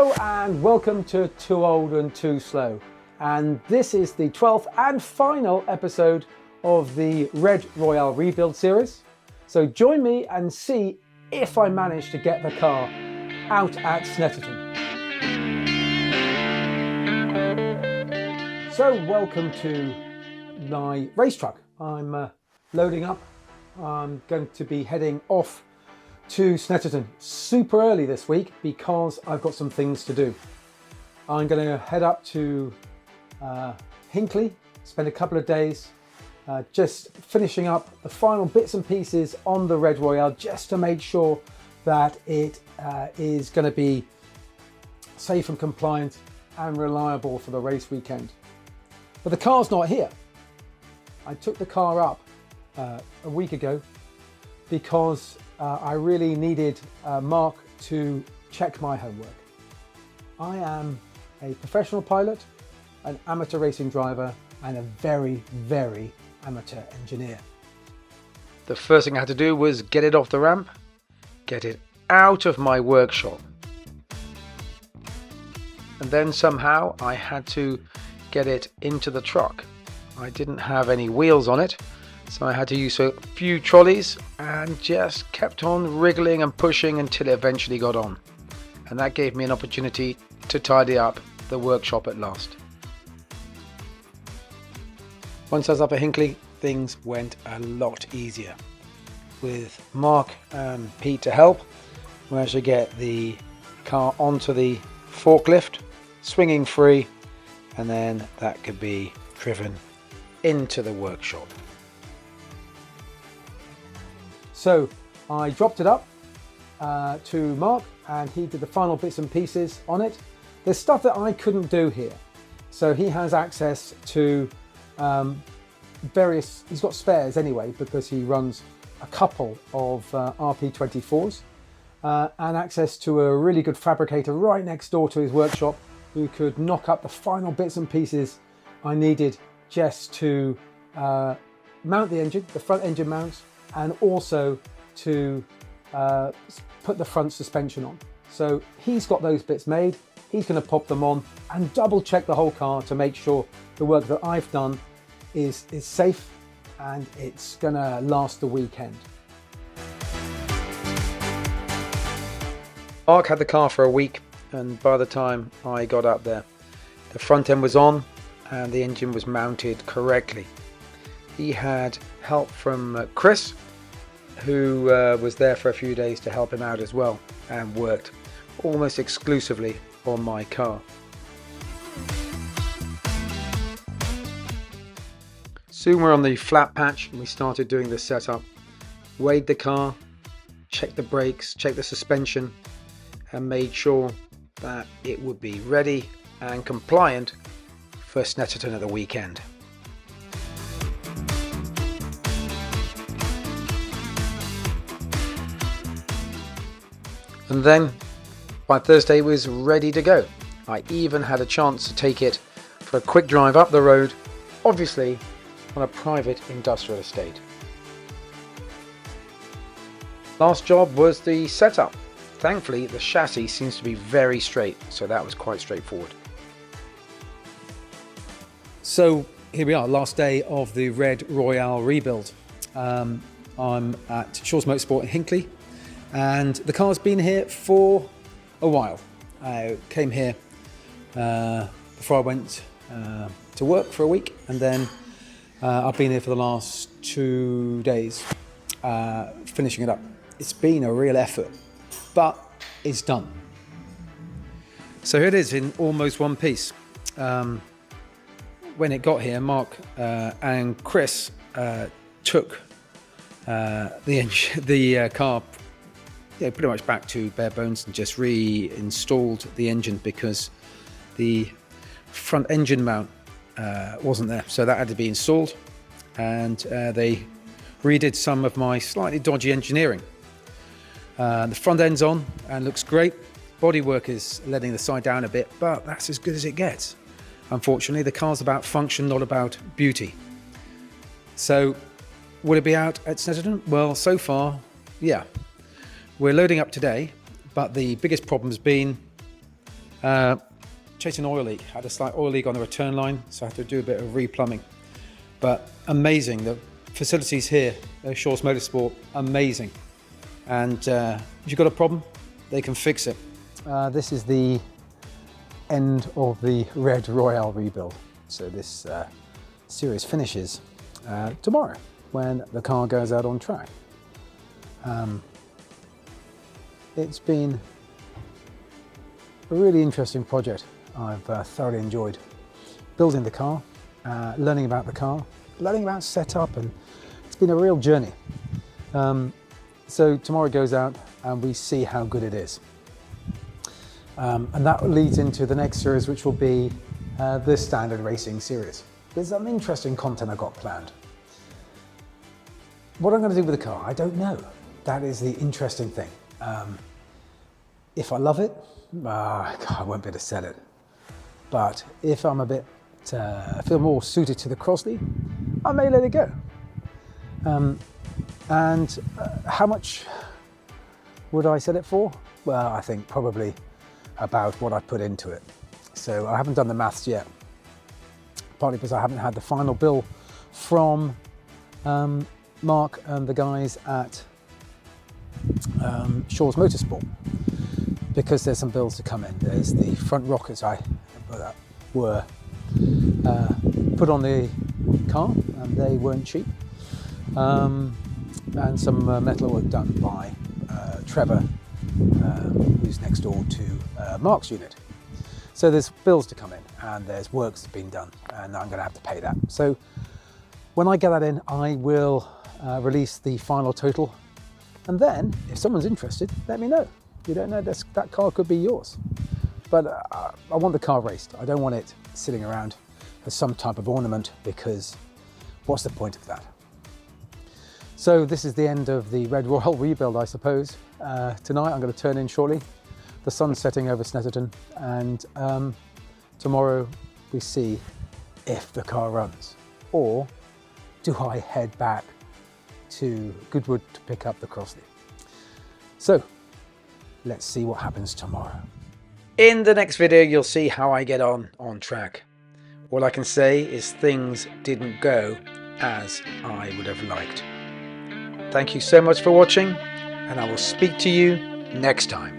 Hello and welcome to Too Old and Too Slow, and this is the 12th and final episode of the Red Royale rebuild series. So join me and see if I manage to get the car out at Snetterton. So welcome to my race truck. I'm loading up. I'm going to be heading off to Snetterton super early this week because I've got some things to do. I'm going to head up to Hinckley, spend a couple of days just finishing up the final bits and pieces on the Red Royale, just to make sure that it is going to be safe and compliant and reliable for the race weekend. But the car's not here. I took the car up a week ago because I really needed Mark to check my homework. I am a professional pilot, an amateur racing driver, and a very, very amateur engineer. The first thing I had to do was get it off the ramp, get it out of my workshop. And then somehow I had to get it into the truck. I didn't have any wheels on it, so I had to use a few trolleys and just kept on wriggling and pushing until it eventually got on. And that gave me an opportunity to tidy up the workshop at last. Once I was up at Hinckley, things went a lot easier. With Mark and Pete to help, we managed to get the car onto the forklift, swinging free, and then that could be driven into the workshop. So I dropped it up to Mark and he did the final bits and pieces on it. There's stuff that I couldn't do here. So he has access to he's got spares anyway because he runs a couple of RP24s and access to a really good fabricator right next door to his workshop who could knock up the final bits and pieces I needed just to mount the engine, the front engine mounts, and also to put the front suspension on. So he's got those bits made. He's going to pop them on and double check the whole car to make sure the work that I've done is safe and it's going to last the weekend. Mark had the car for a week, and by the time I got up there, the front end was on and the engine was mounted correctly. He had help from Chris, who was there for a few days to help him out as well, and worked almost exclusively on my car. Soon we're on the flat patch and we started doing the setup. Weighed the car, checked the brakes, checked the suspension, and made sure that it would be ready and compliant for Snetterton at the weekend. And then by Thursday it was ready to go. I even had a chance to take it for a quick drive up the road, obviously on a private industrial estate. Last job was the setup. Thankfully the chassis seems to be very straight, so that was quite straightforward. So here we are, last day of the Red Royale rebuild. I'm at Shaw's Motorsport in Hinckley, and the car's been here for a while. I came here before I went to work for a week, and then I've been here for the last 2 days finishing it up. It's been a real effort, but it's done. So here it is in almost one piece. When it got here, Mark and Chris took the car pretty much back to bare bones and just reinstalled the engine because the front engine mount wasn't there, so that had to be installed, and they redid some of my slightly dodgy engineering. The front end's on and looks great. Bodywork is letting the side down a bit, but that's as good as it gets. Unfortunately, the car's about function, not about beauty. So will it be out at Snetterton? Well, so far, yeah. We're loading up today, but the biggest problem has been Chasing oil leak. Had a slight oil leak on the return line, so I had to do a bit of replumbing. But amazing, the facilities here at Shaw's Motorsport, amazing. And if you've got a problem, they can fix it. This is the end of the Red Royale rebuild. So this series finishes tomorrow when the car goes out on track. It's been a really interesting project. I've thoroughly enjoyed building the car, learning about the car, learning about setup, and it's been a real journey. So tomorrow goes out and we see how good it is. And that leads into the next series, which will be the standard racing series. There's some interesting content I've got planned. What I'm going to do with the car, I don't know. That is the interesting thing. If I love it, I won't be able to sell it. But if I'm a bit, feel more suited to the Crossley, I may let it go. And how much would I sell it for? Well, I think probably about what I put into it. So I haven't done the maths yet, partly because I haven't had the final bill from Mark and the guys at Shaw's Motorsport, because there's some bills to come in. There's the front rockets were put on the car, and they weren't cheap, and some metal work done by Trevor, who's next door to Mark's unit. So there's bills to come in, and there's work that's been done, and I'm going to have to pay that. So when I get that in, I will release the final total, and then if someone's interested, let me know. You don't know, that car could be yours. But I want the car raced. I don't want it sitting around as some type of ornament, because what's the point of that? So this is the end of the Red Royale rebuild, I suppose. Tonight I'm going to turn in shortly. The sun's setting over Snetterton, and tomorrow we see if the car runs, or do I head back to Goodwood to pick up the Crossley. So let's see what happens tomorrow. In the next video, you'll see how I get on track. All I can say is things didn't go as I would have liked. Thank you so much for watching, and I will speak to you next time.